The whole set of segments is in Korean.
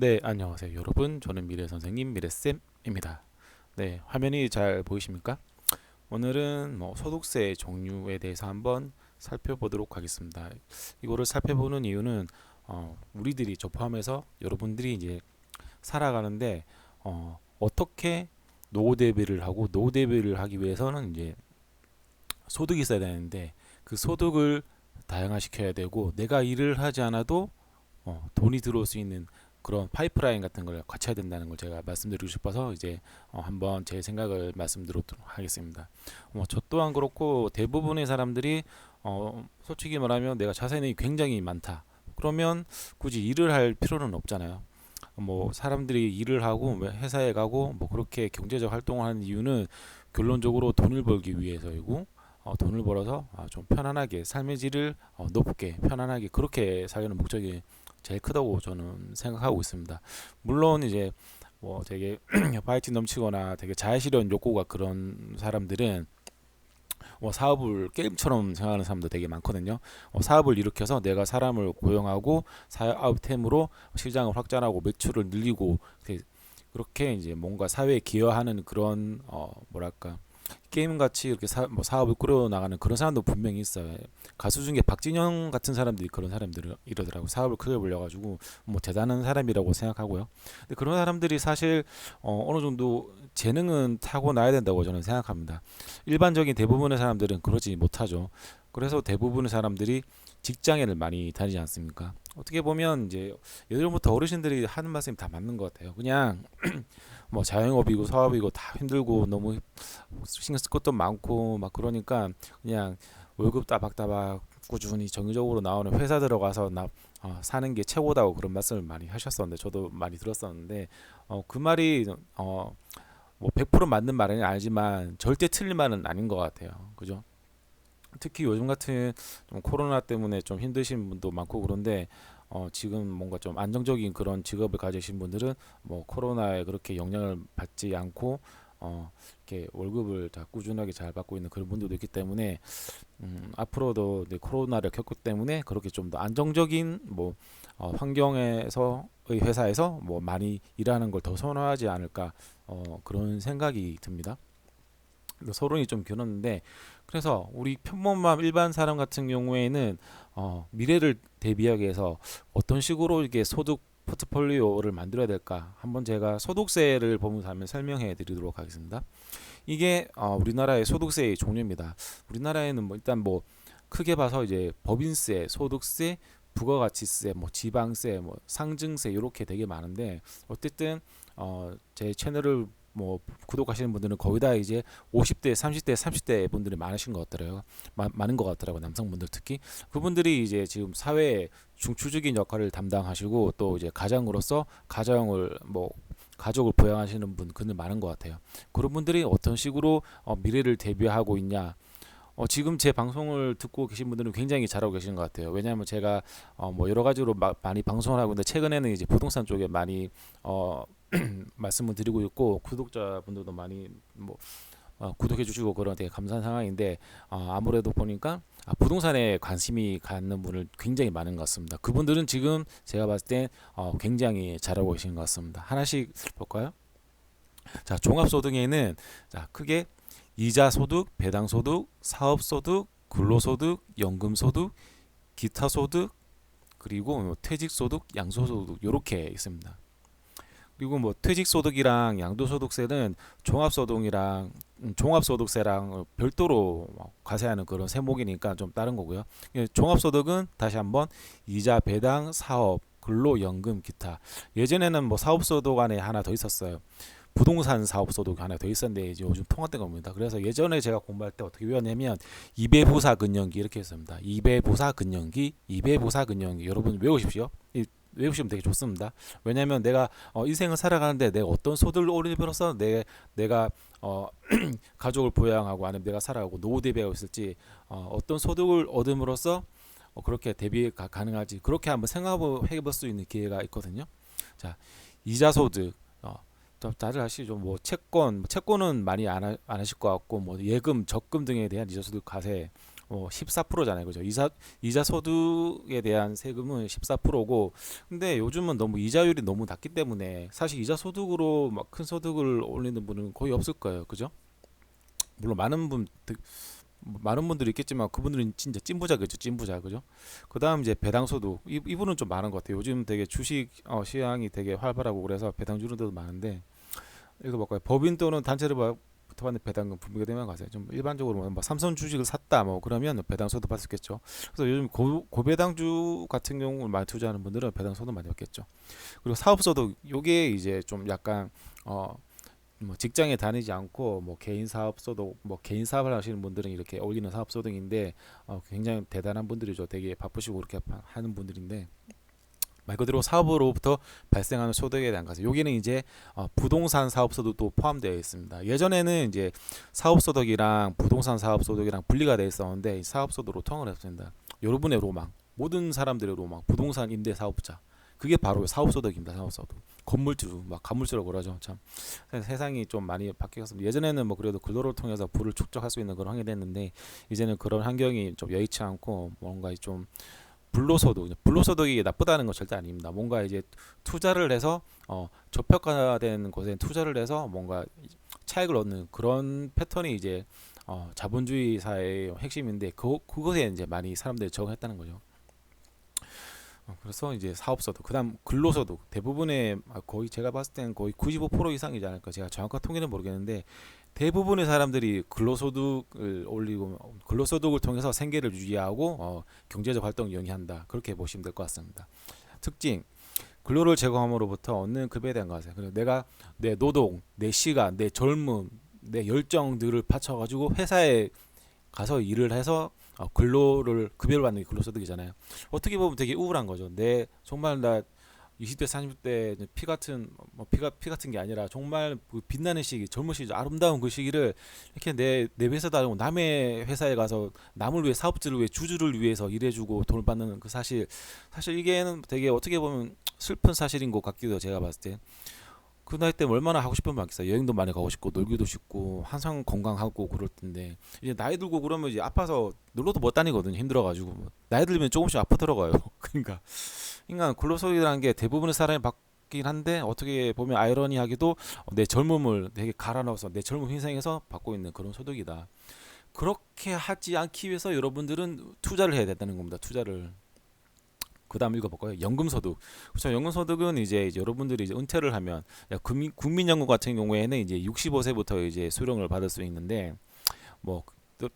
네, 안녕하세요. 여러분. 저는 미래 선생님 미래쌤입니다. 네, 화면이 잘 보이십니까? 오늘은 소득세 종류에 대해서 한번 살펴보도록 하겠습니다. 이거를 살펴보는 이유는 우리들이 저 포함해서 여러분들이 이제 살아가는데 어떻게 노후 대비를 하고 노후 대비를 하기 위해서는 이제 소득이 있어야 되는데 그 소득을 다양화시켜야 되고 내가 일을 하지 않아도 돈이 들어올 수 있는 그런 파이프라인 같은 걸 갖춰야 된다는 걸 제가 말씀드리고 싶어서 이제 한번 제 생각을 말씀드리도록 하겠습니다. 저 또한 그렇고 대부분의 사람들이 솔직히 말하면 내가 자산이 굉장히 많다. 그러면 굳이 일을 할 필요는 없잖아요. 사람들이 일을 하고 회사에 가고 그렇게 경제적 활동을 하는 이유는 결론적으로 돈을 벌기 위해서이고 돈을 벌어서 좀 편안하게 삶의 질을 높게 편안하게 그렇게 살려는 목적이 제일 크다고 저는 생각하고 있습니다. 물론 이제 되게 파이팅 넘치거나 되게 자아실현 욕구가 그런 사람들은 사업을 게임처럼 생각하는 사람도 되게 많거든요. 사업을 일으켜서 내가 사람을 고용하고 사업템으로 시장을 확장하고 매출을 늘리고 그렇게 이제 뭔가 사회에 기여하는 그런 뭐랄까 게임 같이 이렇게 사업을 꾸려 나가는 그런 사람도 분명히 있어요. 가수 중에 박진영 같은 사람들이 그런 사람들을 이러더라고. 사업을 크게 벌려가지고 대단한 사람이라고 생각하고요. 근데 그런 사람들이 사실 어느 정도 재능은 타고 나야 된다고 저는 생각합니다. 일반적인 대부분의 사람들은 그러지 못하죠. 그래서 대부분의 사람들이 직장인을 많이 다니지 않습니까? 어떻게 보면 이제 예전부터 어르신들이 하는 말씀이 다 맞는 것 같아요. 그냥 자영업이고 사업이고 다 힘들고 너무 신경 쓸 것도 많고 막 그러니까 그냥 월급 따박따박 꾸준히 정기적으로 나오는 회사 들어가서 사는 게 최고다고 그런 말씀을 많이 하셨었는데 저도 많이 들었었는데 그 말이 100% 맞는 말은 아니지만 절대 틀린 말은 아닌 것 같아요. 그죠? 특히 요즘 같은 좀 코로나 때문에 좀 힘드신 분도 많고 그런데 지금 뭔가 좀 안정적인 그런 직업을 가지신 분들은 코로나에 그렇게 영향을 받지 않고 이렇게 월급을 다 꾸준하게 잘 받고 있는 그런 분들도 있기 때문에 앞으로도 코로나를 겪기 때문에 그렇게 좀 더 안정적인 환경에서의 회사에서 많이 일하는 걸 더 선호하지 않을까 그런 생각이 듭니다. 서론이 좀 길었는데 그래서 우리 평범한 일반 사람 같은 경우에는 미래를 대비하기 위해서 어떤 식으로 이게 소득 포트폴리오를 만들어야 될까 한번 제가 소득세를 보면서 한번 설명해 드리도록 하겠습니다. 이게 우리나라의 소득세의 종류입니다. 우리나라에는 일단 크게 봐서 이제 법인세, 소득세, 부가가치세, 지방세, 상증세 이렇게 되게 많은데 어쨌든 제 채널을 구독하시는 분들은 거의 다 이제 50대, 30대, 30대 분들이 많으신 것 같더라고요. 많은 것 같더라고요. 남성분들 특히. 그분들이 이제 지금 사회의 중추적인 역할을 담당하시고 또 이제 가장으로서 가족을 부양하시는 그들 많은 것 같아요. 그런 분들이 어떤 식으로 미래를 대비하고 있냐. 지금 제 방송을 듣고 계신 분들은 굉장히 잘하고 계시는 것 같아요. 왜냐하면 제가 여러 가지로 많이 방송을 하고 있는데 최근에는 이제 부동산 쪽에 많이 말씀을 드리고 있고 구독자분들도 많이 구독해 주시고 그런 되게 감사한 상황인데 아무래도 보니까 부동산에 관심이 갖는 분을 굉장히 많은 것 같습니다. 그분들은 지금 제가 봤을 때 굉장히 잘하고 계신 것 같습니다. 하나씩 볼까요? 자, 종합소득에는 자, 크게 이자소득, 배당소득, 사업소득, 근로소득, 연금소득, 기타소득, 그리고 퇴직소득, 양소소득 이렇게 있습니다. 그리고 퇴직소득이랑 양도소득세는 종합소득세랑 별도로 과세하는 그런 세목이니까 좀 다른 거고요. 종합소득은 다시 한번 이자, 배당, 사업, 근로, 연금, 기타. 예전에는 사업소득 안에 하나 더 있었어요. 부동산 사업소득 하나 더 있었는데 이제 요즘 통합된 겁니다. 그래서 예전에 제가 공부할 때 어떻게 외웠냐면 이배부사 근영기 이렇게 했습니다. 이배부사 근영기, 이배부사 근영기 여러분 외우십시오. 외우시면 되게 좋습니다. 왜냐하면 내가 인생을 살아가는데 내가 어떤 소득을 오래 벌어서 내가 가족을 부양하고 아니면 내가 살아가고 노후 대비하고 있을지 어떤 소득을 얻음으로써 그렇게 대비 가능할지 그렇게 한번 생각해 볼 수 있는 기회가 있거든요. 자, 이자 소득 다들 아시죠? 채권은 많이 안 하실 것 같고 예금, 적금 등에 대한 이자소득 과세 14%잖아요. 그죠? 이자 소득에 대한 세금은 14%고, 근데 요즘은 너무 이자율이 너무 낮기 때문에 사실 이자 소득으로 막 큰 소득을 올리는 분은 거의 없을 거예요. 그죠? 물론 많은 분들이 있겠지만 그분들은 진짜 찐부자겠죠, 찐부자. 그죠? 그다음 이제 배당소득, 이분은 좀 많은 것 같아요. 요즘 되게 주식 시장이 되게 활발하고 그래서 배당 주는 데도 많은데, 읽어볼까요? 법인 또는 단체를 받는 배당금 분배되면 가세요. 좀 일반적으로 뭐 삼성 주식을 샀다 뭐 그러면 배당소득 받을 수 있겠죠. 그래서 요즘 고배당주 같은 경우를 많이 투자하는 분들은 배당소득 많이 받겠죠. 그리고 사업소득, 요게 이제 좀 약간 뭐 직장에 다니지 않고 뭐 개인 사업 소득, 뭐 개인 사업을 하시는 분들은 이렇게 올리는 사업 소득인데, 굉장히 대단한 분들이죠. 되게 바쁘시고 그렇게 하는 분들인데, 말 그대로 사업으로부터 발생하는 소득에 대한 것은 여기는 이제 부동산 사업 소득도 포함되어 있습니다. 예전에는 이제 사업 소득이랑 부동산 사업 소득이랑 분리가 되어 있었는데 사업 소득으로 통을 했습니다. 여러분의 로망, 모든 사람들의 로망, 부동산 임대 사업자, 그게 바로 사업 소득입니다. 사업 소득. 건물주, 막 가물주라고 그러죠. 참 세상이 좀 많이 바뀌었습니다. 예전에는 뭐 그래도 근로를 통해서 부를 축적할 수 있는 그런 환경이 됐는데, 이제는 그런 환경이 좀 여의치 않고 뭔가 좀 불로소득이 나쁘다는 건 절대 아닙니다. 뭔가 이제 투자를 해서 저평가된 곳에 투자를 해서 뭔가 차익을 얻는 그런 패턴이 이제 자본주의 사회의 핵심인데, 그것에 이제 많이 사람들이 적응했다는 거죠. 그래서 이제 사업소득, 그다음 근로소득, 대부분의 거의 제가 봤을 때는 거의 95% 이상이지 않을까. 제가 정확한 통계는 모르겠는데 대부분의 사람들이 근로소득을 올리고 근로소득을 통해서 생계를 유지하고 경제적 활동을 영위한다. 그렇게 보시면 될 것 같습니다. 특징, 근로를 제공함으로부터 얻는 급여에 대한 것이에요. 그리고 내가 내 노동, 내 시간, 내 젊음, 내 열정들을 바쳐가지고 회사에 가서 일을 해서 근로를 급여를 받는 게 근로소득이잖아요. 어떻게 보면 되게 우울한 거죠. 내 정말 나 20대 30대 피 같은 게 아니라 정말 그 빛나는 시기, 젊은 시기, 아름다운 그 시기를 이렇게 내 회사도 아니고 남의 회사에 가서 남을 위해, 사업주를 위해, 주주를 위해서 일해주고 돈을 받는 그 사실 이게는 되게 어떻게 보면 슬픈 사실인 것 같기도 해요. 제가 봤을 때 그 나이 때 얼마나 하고 싶은 게 많겠어요. 여행도 많이 가고 싶고 놀기도 싶고 항상 건강하고 그럴 텐데, 이제 나이 들고 그러면 이제 아파서 놀러도 못 다니거든요. 힘들어가지고 나이 들면 조금씩 아프더라고요. 그러니까 인간 근로소득이라는 게 대부분의 사람이 받긴 한데, 어떻게 보면 아이러니하게도 내 젊음을 되게 갈아 넣어서 내 젊음 희생해서 받고 있는 그런 소득이다. 그렇게 하지 않기 위해서 여러분들은 투자를 해야 된다는 겁니다. 투자를. 그 다음 읽어볼까요? 연금소득. 그렇죠. 연금소득은 이제 여러분들이 이제 은퇴를 하면, 국민연금 같은 경우에는 이제 65세부터 이제 수령을 받을 수 있는데, 뭐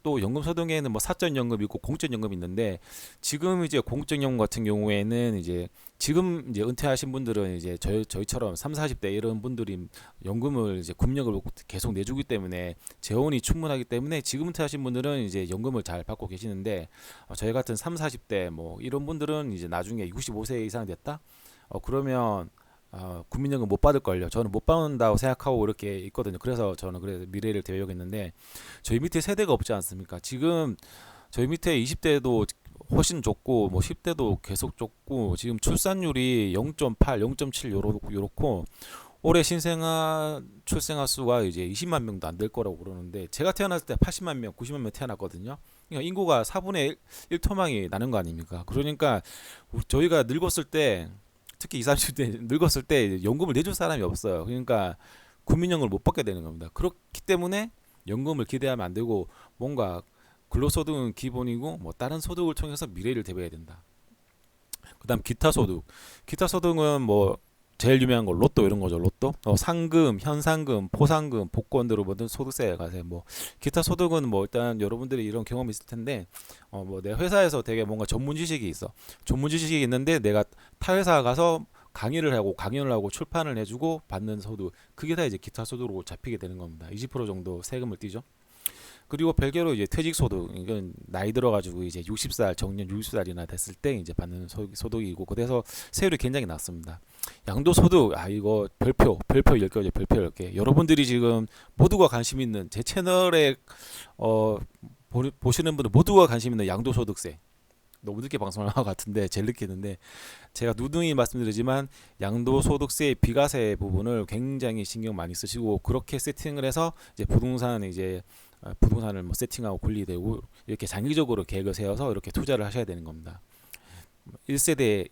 또 연금소득에는 뭐 사적연금 있고 공적연금 있는데, 지금 이제 공적연금 같은 경우에는 이제 지금 이제 은퇴하신 분들은 이제 저희처럼 3, 40대 이런 분들이 연금을 이제 금융을 계속 내주기 때문에 재원이 충분하기 때문에 지금 은퇴하신 분들은 이제 연금을 잘 받고 계시는데, 저희 같은 3, 40대 뭐 이런 분들은 이제 나중에 65세 이상 됐다? 그러면 국민연금 못 받을 걸요. 저는 못 받는다고 생각하고 이렇게 있거든요. 그래서 저는 미래를 대비하겠는데, 저희 밑에 세대가 없지 않습니까? 지금 저희 밑에 20대도 훨씬 좁고 뭐 10대도 계속 좁고, 지금 출산율이 0.8, 0.7 요렇고 올해 신생아 출생아 수가 이제 20만 명도 안 될 거라고 그러는데, 제가 태어났을 때 80만 명, 90만 명 태어났거든요. 그러니까 인구가 4분의 1 토막이 나는 거 아닙니까? 그러니까 저희가 늙었을 때, 특히 20, 30대 늙었을 때 연금을 내줄 사람이 없어요. 그러니까 국민연금을 못 받게 되는 겁니다. 그렇기 때문에 연금을 기대하면 안 되고, 뭔가 근로소득은 기본이고 뭐 다른 소득을 통해서 미래를 대비해야 된다. 그다음 기타 소득. 기타 소득은 뭐 제일 유명한 거 로또 이런 거죠. 로또, 상금, 현상금, 포상금, 복권 등으로 모든 소득세에 가세요. 뭐 기타 소득은 뭐 일단 여러분들이 이런 경험이 있을 텐데, 뭐 내 회사에서 되게 뭔가 전문 지식이 있어. 전문 지식이 있는데 내가 타 회사 가서 강연을 하고 출판을 해주고 받는 소득, 그게 다 이제 기타 소득으로 잡히게 되는 겁니다. 20% 정도 세금을 떼죠. 그리고 별개로 이제 퇴직소득, 이건 나이 들어가지고 이제 60살, 정년 60살이나 됐을 때 이제 받는 소득이고, 그래서 세율이 굉장히 낮습니다. 양도소득, 이거 별표 10개죠. 별표 10개. 여러분들이 지금 모두가 관심 있는, 제 채널에 보시는 분들 모두가 관심 있는 양도소득세. 너무 늦게 방송을 한 것 같은데 제일 늦게 했는데, 제가 누누이 말씀드리지만 양도소득세 비과세 부분을 굉장히 신경 많이 쓰시고, 그렇게 세팅을 해서 이제 부동산 이제 부동산을 뭐 세팅하고 관리되고 이렇게 장기적으로 계획을 세워서 이렇게 투자를 하셔야 되는 겁니다. 1세대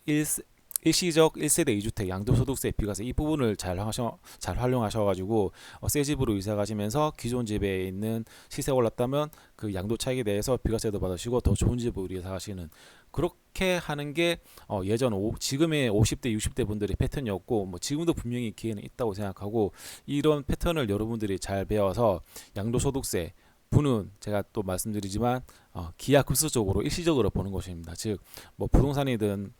1시적 1세대 2주택 양도소득세 비과세 이 부분을 잘 활용하셔가지고 새 집으로 이사 가시면서 기존 집에 있는 시세 올랐다면 그 양도 차익에 대해서 비과세도 받으시고 더 좋은 집으로 이사 가시는 그렇게 하는 게 지금의 50대 60대 분들의 패턴이었고 뭐 지금도 분명히 기회는 있다고 생각하고 이런 패턴을 여러분들이 잘 배워서 양도소득세 부는 제가 또 말씀드리지만 기하급수적으로 일시적으로 보는 것입니다. 즉 뭐 부동산이든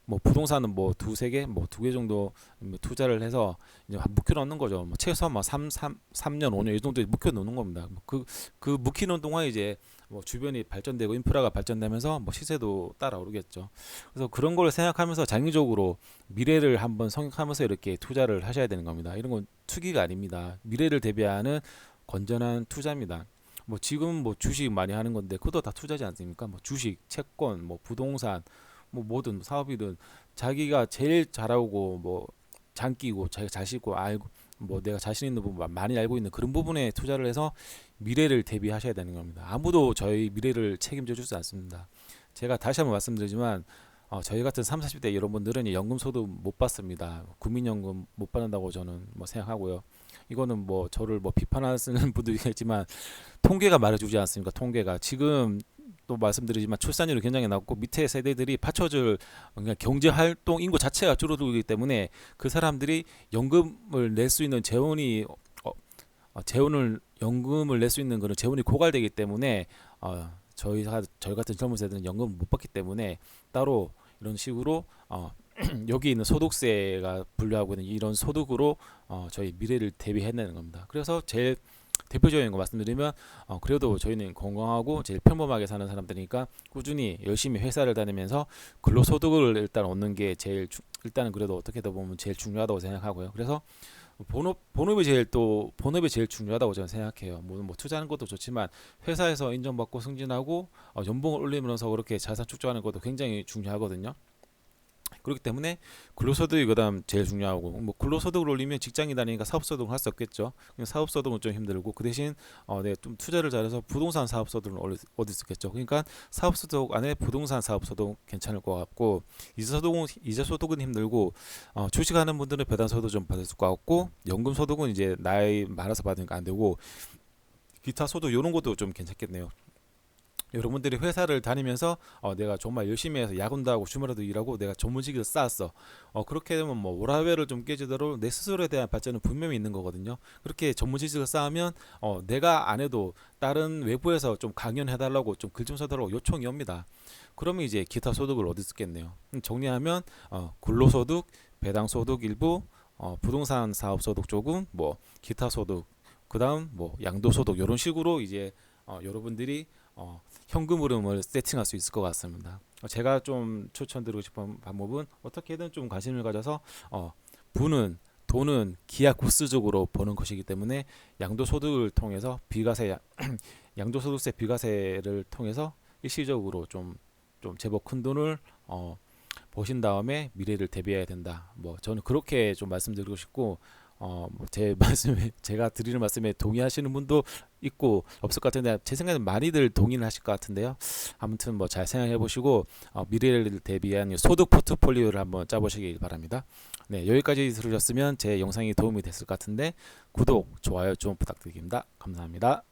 뭐 부동산은 뭐 두세 개, 뭐 두 개 정도 투자를 해서 이제 묵혀 놓는 거죠. 뭐 최소한 뭐 3년, 5년 이 정도 묵혀 놓는 겁니다. 그 묵히 놓은 동안 이제 뭐 주변이 발전되고 인프라가 발전되면서 뭐 시세도 따라오르겠죠. 그래서 그런 걸 생각하면서 장기적으로 미래를 한번 생각하면서 이렇게 투자를 하셔야 되는 겁니다. 이런 건 투기가 아닙니다. 미래를 대비하는 건전한 투자입니다. 뭐 지금 뭐 주식 많이 하는 건데 그것도 다 투자지 않습니까? 뭐 주식, 채권, 뭐 부동산 뭐 뭐든 사업이든 자기가 제일 잘하고 뭐 장기고 자기가 자신 있고 알고 뭐 내가 자신 있는 부분 많이 알고 있는 그런 부분에 투자를 해서 미래를 대비하셔야 되는 겁니다. 아무도 저희 미래를 책임져 주지 않습니다. 제가 다시 한번 말씀드리지만 저희 같은 30, 40대 여러분들은 연금 소득 못 받습니다. 국민연금 못 받는다고 저는 뭐 생각하고요. 이거는 뭐 저를 뭐 비판하시는 분도 있겠지만 통계가 말해주지 않습니까? 통계가 지금 또 말씀드리지만 출산율이 굉장히 낮고 밑에 세대들이 받쳐줄 그러니까 경제 활동 인구 자체가 줄어들기 때문에 그 사람들이 연금을 낼 수 있는 재원을 연금을 낼 수 있는 그런 재원이 고갈되기 때문에 저희 같은 젊은 세대는 연금을 못 받기 때문에 따로 이런 식으로 여기 있는 소득세가 분류하고 있는 이런 소득으로 저희 미래를 대비해내는 겁니다. 그래서 제일 대표적인 거 말씀드리면 그래도 저희는 건강하고 제일 평범하게 사는 사람들이니까 꾸준히 열심히 회사를 다니면서 근로소득을 일단 얻는 게 일단은 그래도 어떻게 보면 제일 중요하다고 생각하고요. 그래서 본업이 제일 중요하다고 저는 생각해요. 뭐 투자하는 것도 좋지만 회사에서 인정받고 승진하고 연봉을 올리면서 그렇게 자산 축적하는 것도 굉장히 중요하거든요. 그렇기 때문에 근로소득이 그다음 제일 중요하고 뭐 근로소득을 올리면 직장인 다니니까 사업소득을 할 수 없겠죠. 사업소득은 좀 힘들고 그 대신 내가 좀 투자를 잘해서 부동산 사업소득을 얻을 수 있겠죠. 그러니까 사업소득 안에 부동산 사업소득 괜찮을 것 같고 이자소득은 힘들고 주식하는 분들은 배당소득 좀 받을 것 같고 연금소득은 이제 나이 많아서 받으니까 안 되고 기타 소득 이런 것도 좀 괜찮겠네요. 여러분들이 회사를 다니면서 내가 정말 열심히 해서 야근도 하고 주말에도 일하고 내가 전문직을 쌓았어. 그렇게 되면 뭐 오라벨을 좀 깨지도록 내 스스로에 대한 발전은 분명히 있는 거거든요. 그렇게 전문직을 쌓으면 내가 안 해도 다른 외부에서 좀 강연해달라고 좀 글 좀 써달라고 요청이 옵니다. 그러면 이제 기타 소득을 얻을 수 있겠네요. 정리하면 근로소득, 배당소득 일부, 부동산 사업소득 조금, 뭐 기타 소득, 그다음 뭐 양도소득 이런 식으로 이제 여러분들이 현금 흐름을 세팅할 수 있을 것 같습니다. 제가 좀 추천드리고 싶은 방법은 어떻게든 좀 관심을 가져서 돈은 기하급수적으로 버는 것이기 때문에 양도소득을 통해서 양도소득세 비과세를 통해서 일시적으로 좀 제법 큰 돈을 보신 다음에 미래를 대비해야 된다. 뭐 저는 그렇게 좀 말씀드리고 싶고 제 말씀에 제가 드리는 말씀에 동의하시는 분도 있고 없을 것 같은데 제 생각에는 많이들 동의를 하실 것 같은데요. 아무튼 뭐 잘 생각해 보시고 미래를 대비한 소득 포트폴리오를 한번 짜보시기 바랍니다. 네, 여기까지 들으셨으면 제 영상이 도움이 됐을 것 같은데 구독, 좋아요 좀 부탁드립니다. 감사합니다.